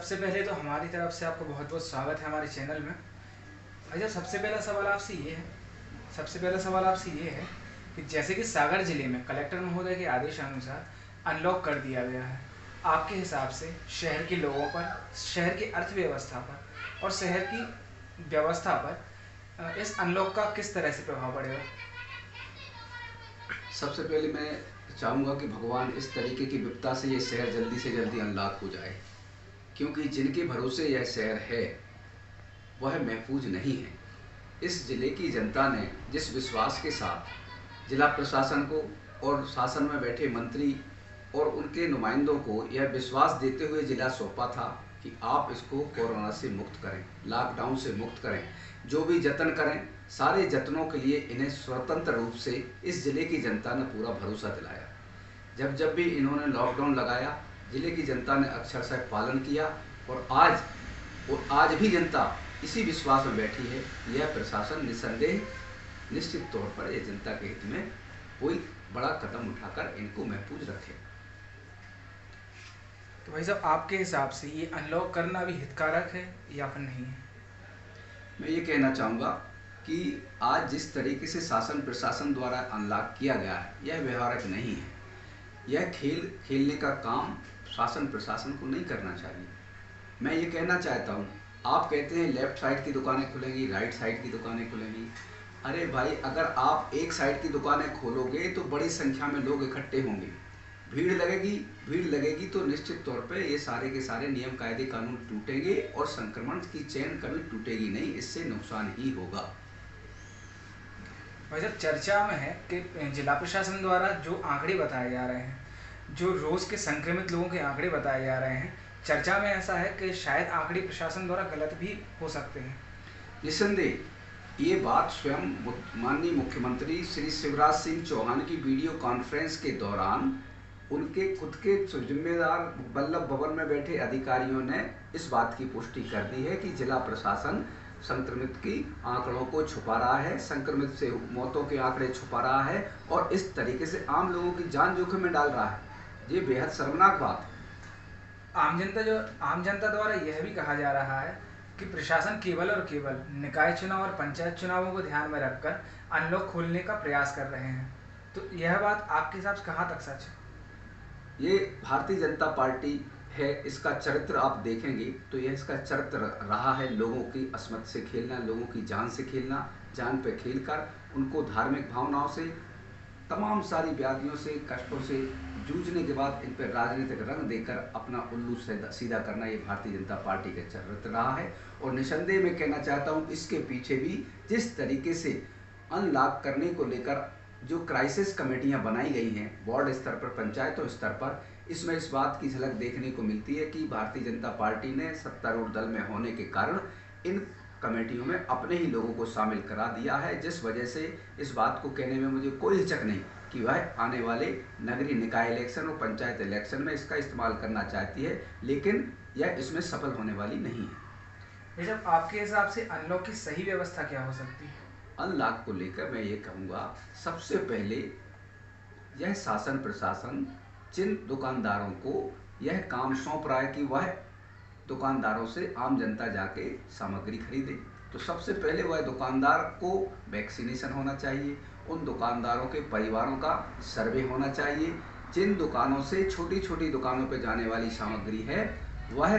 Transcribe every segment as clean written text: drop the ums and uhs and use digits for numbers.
सबसे पहले तो हमारी तरफ से आपको बहुत बहुत स्वागत है हमारे चैनल में। भाई साहब, सबसे पहला सवाल आपसे ये है कि जैसे कि सागर जिले में कलेक्टर महोदय के आदेशानुसार अनलॉक कर दिया गया है, आपके हिसाब से शहर के लोगों पर, शहर की अर्थव्यवस्था पर और शहर की व्यवस्था पर इस अनलॉक का किस तरह से प्रभाव पड़ेगा? सबसे पहले मैं चाहूँगा कि भगवान इस तरीके की विपदा से ये शहर जल्दी से जल्दी अनलॉक हो जाए, क्योंकि जिनके भरोसे यह शहर है वह महफूज नहीं है। इस जिले की जनता ने जिस विश्वास के साथ जिला प्रशासन को और शासन में बैठे मंत्री और उनके नुमाइंदों को यह विश्वास देते हुए जिला सौंपा था कि आप इसको कोरोना से मुक्त करें, लॉकडाउन से मुक्त करें, जो भी जतन करें, सारे जतनों के लिए इन्हें स्वतंत्र रूप से इस जिले की जनता ने पूरा भरोसा दिलाया। जब भी इन्होंने लॉकडाउन लगाया, जिले की जनता ने अक्षरशः पालन किया और आज भी जनता इसी विश्वास में बैठी है। यह प्रशासन निस्संदेह निश्चित तौर पर यह जनता के हित में कोई बड़ा कदम उठाकर इनको महफूज रखे। तो भाई साहब, आपके हिसाब से ये अनलॉक करना भी हितकारक है या फिर नहीं है? मैं ये कहना चाहूँगा कि आज जिस तरीके से शासन प्रशासन द्वारा अनलॉक किया गया है, यह व्यवहारिक नहीं है। यह खेल खेलने का काम शासन प्रशासन को नहीं करना चाहिए। मैं ये कहना चाहता हूँ, आप कहते हैं लेफ्ट साइड की दुकानें खुलेंगी, राइट साइड की दुकानें खुलेंगी। अरे भाई, अगर आप एक साइड की दुकानें खोलोगे तो बड़ी संख्या में लोग इकट्ठे होंगे, भीड़ लगेगी तो निश्चित तौर पे ये सारे के सारे नियम कायदे कानून टूटेंगे और संक्रमण की चेन कभी टूटेगी नहीं, इससे नुकसान ही होगा। भाई साहब, चर्चा में है कि जिला प्रशासन द्वारा जो आंकड़े बताए जा रहे हैं, जो रोज के संक्रमित लोगों के आंकड़े बताए जा रहे हैं, चर्चा में ऐसा है कि शायद आंकड़े प्रशासन द्वारा गलत भी हो सकते हैं। निस्संदेह ये बात स्वयं माननीय मुख्यमंत्री श्री शिवराज सिंह चौहान की वीडियो कॉन्फ्रेंस के दौरान उनके खुद के जिम्मेदार वल्लभ भवन में बैठे अधिकारियों ने इस बात की पुष्टि कर दी है कि जिला प्रशासन संक्रमित की आंकड़ों को छुपा रहा है, संक्रमित से मौतों के आंकड़े छुपा रहा है और इस तरीके से आम लोगों की जान जोखिम में डाल रहा है। ये बेहद शर्मनाक बात है। आम जनता द्वारा यह भी कहा जा रहा है कि प्रशासन केवल और केवल निकाय चुनाव और पंचायत चुनावों को ध्यान में रखकर अनलॉक खोलने का प्रयास कर रहे हैं। तो यह बात आपके हिसाब से कहाँ तक सच है? ये भारतीय जनता पार्टी है, इसका चरित्र आप देखेंगे तो यह इसका चरित्र रहा है लोगों की अस्मत से खेलना, लोगों की जान से खेलना, जान पे खेलकर उनको धार्मिक भावनाओं से, तमाम सारी व्याधियों से, कष्टों से जूझने के बाद इन पर राजनीतिक रंग देकर अपना उल्लू सीधा करना, ये भारतीय जनता पार्टी का चरित्र रहा है। और निसंदेह मैं कहना चाहता हूँ, इसके पीछे भी जिस तरीके से अनलॉक करने को लेकर जो क्राइसिस कमेटियां बनाई गई हैं वार्ड स्तर पर, पंचायतों स्तर पर, इसमें इस बात की झलक देखने को मिलती है कि भारतीय जनता पार्टी ने सत्तारूढ़ दल में होने के कारण इन कमेटियों में अपने ही लोगों को शामिल करा दिया है, जिस वजह से इस बात को कहने में मुझे कोई हिचक नहीं कि वह आने वाले नगरीय निकाय इलेक्शन और पंचायत इलेक्शन में इसका इस्तेमाल करना चाहती है, लेकिन यह इसमें सफल होने वाली नहीं है। जब आपके हिसाब से अनलॉक की सही व्यवस्था क्या हो सकती है? अनलॉक को लेकर मैं ये कहूँगा, सबसे पहले यह शासन प्रशासन जिन दुकानदारों को यह काम सौंप रहा है कि वह दुकानदारों से आम जनता जाके सामग्री खरीदे, तो सबसे पहले वह दुकानदार को वैक्सीनेशन होना चाहिए, उन दुकानदारों के परिवारों का सर्वे होना चाहिए। जिन दुकानों से छोटी छोटी दुकानों पर जाने वाली सामग्री है, वह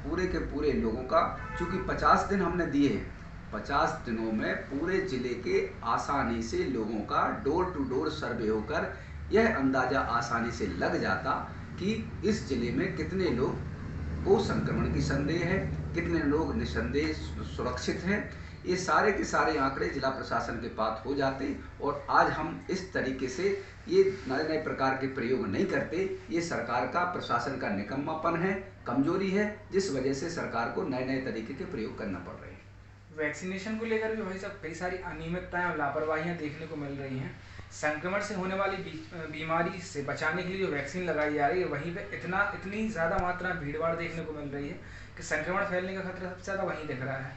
पूरे के पूरे लोगों का, चूँकि 50 दिन हमने दिए हैं, 50 दिनों में पूरे जिले के आसानी से लोगों का डोर टू डोर सर्वे होकर यह अंदाजा आसानी से लग जाता कि इस जिले में कितने लोग को संक्रमण की संदेह है, कितने लोग निसंदेह सुरक्षित हैं। ये सारे के सारे आंकड़े जिला प्रशासन के पास हो जाते और आज हम इस तरीके से ये नए नए प्रकार के प्रयोग नहीं करते। ये सरकार का, प्रशासन का निकम्मापन है, कमजोरी है, जिस वजह से सरकार को नए नए तरीके के प्रयोग करना पड़ रहे हैं। वैक्सीनेशन को लेकर भी भाई साहब कई सारी अनियमितताएं और लापरवाहियां देखने को मिल रही हैं। संक्रमण से होने वाली बीमारी से बचाने के लिए जो वैक्सीन लगाई जा रही है, वहीं पे इतनी ज़्यादा मात्रा में भीड़ भाड़ देखने को मिल रही है कि संक्रमण फैलने का खतरा सबसे ज़्यादा वहीं दिख रहा है।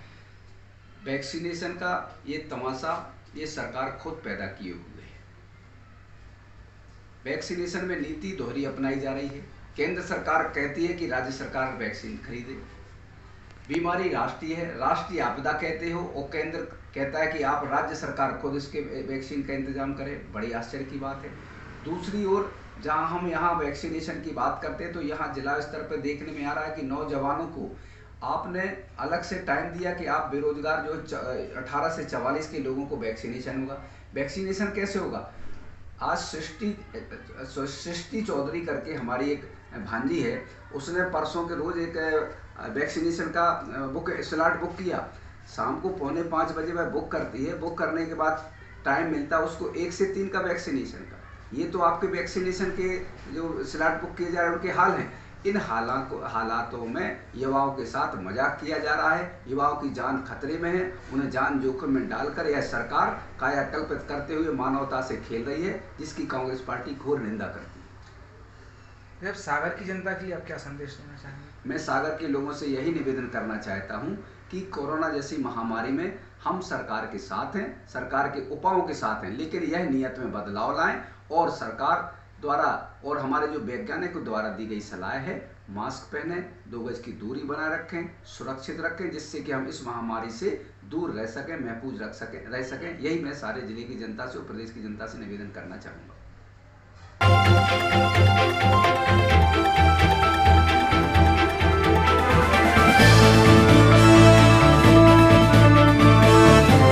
वैक्सीनेशन का ये तमाशा ये सरकार खुद पैदा किए हुए है। वैक्सीनेशन में नीति दोहरी अपनाई जा रही है। केंद्र सरकार कहती है कि राज्य सरकार वैक्सीन खरीदे। बीमारी राष्ट्रीय है, राष्ट्रीय आपदा कहते हो, और केंद्र कहता है कि आप राज्य सरकार खुद इसके वैक्सीन का इंतजाम करें। बड़ी आश्चर्य की बात है। दूसरी ओर जहां हम यहाँ वैक्सीनेशन की बात करते हैं तो यहाँ जिला स्तर पर देखने में आ रहा है कि नौजवानों को आपने अलग से टाइम दिया कि आप बेरोजगार जो 18 से 44 के लोगों को वैक्सीनेशन होगा। वैक्सीनेशन कैसे होगा? आज सृष्टि चौधरी करके हमारी एक भांजी है, उसने परसों के रोज एक वैक्सीनेशन का स्लॉट बुक किया। शाम को 4:45 वह बुक करती है। बुक करने के बाद टाइम मिलता है उसको 1 से 3 का वैक्सीनेशन का। ये तो आपके वैक्सीनेशन के जो स्लॉट बुक किए जा रहे हैं उनके हाल हैं। इन हालातों में युवाओं के साथ मजाक किया जा रहा है। युवाओं की जान खतरे में है, उन्हें जान जोखिम में डालकर यह सरकार कायाकल्पित करते हुए मानवता से खेल रही है, जिसकी कांग्रेस पार्टी घोर निंदा करती है। जब सागर की जनता के लिए आप क्या संदेश देना चाहेंगे? मैं सागर के लोगों से यही निवेदन करना चाहता हूं कि कोरोना जैसी महामारी में हम सरकार के साथ हैं, सरकार के उपायों के साथ हैं, लेकिन यह नियत में बदलाव लाएं और सरकार द्वारा और हमारे जो वैज्ञानिकों द्वारा दी गई सलाह है, मास्क पहने, 2 गज की दूरी बनाए रखें, सुरक्षित रखें, जिससे कि हम इस महामारी से दूर रह सकें, महफूज रह सकें। यही मैं सारे जिले की जनता से और प्रदेश की जनता से निवेदन करना चाहूँगा।